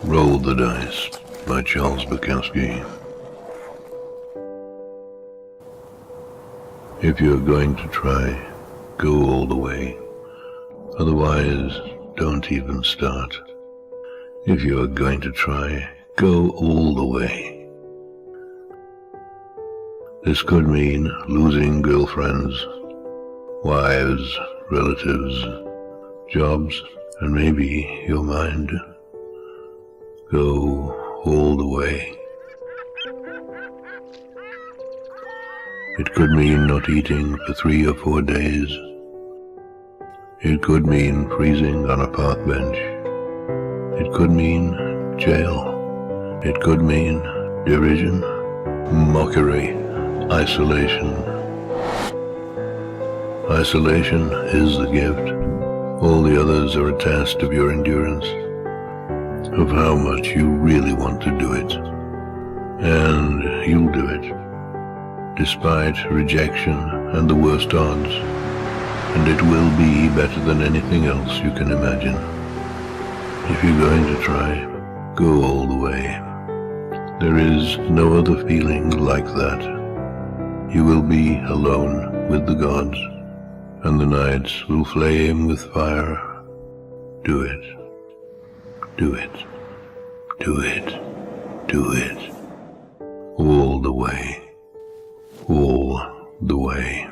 Roll the Dice by Charles Bukowski. If you're going to try, go all the way. Otherwise, don't even start. If you're going to try, go all the way. This could mean losing girlfriends, wives, relatives, jobs, and maybe your mind. Go all the way. It could mean not eating for 3 or 4 days. It could mean freezing on a park bench. It could mean jail. It could mean derision, mockery, isolation. Isolation is the gift. All the others are a test of your endurance, of how much you really want to do it. And you'll do it, despite rejection and the worst odds. And it will be better than anything else you can imagine. If you're going to try, go all the way. There is no other feeling like that. You will be alone with the gods, and the nights will flame with fire. Do it. Do it. Do it. Do it. All the way. All the way.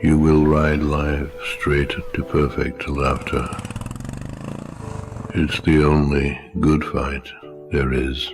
You will ride life straight to perfect laughter. It's the only good fight there is.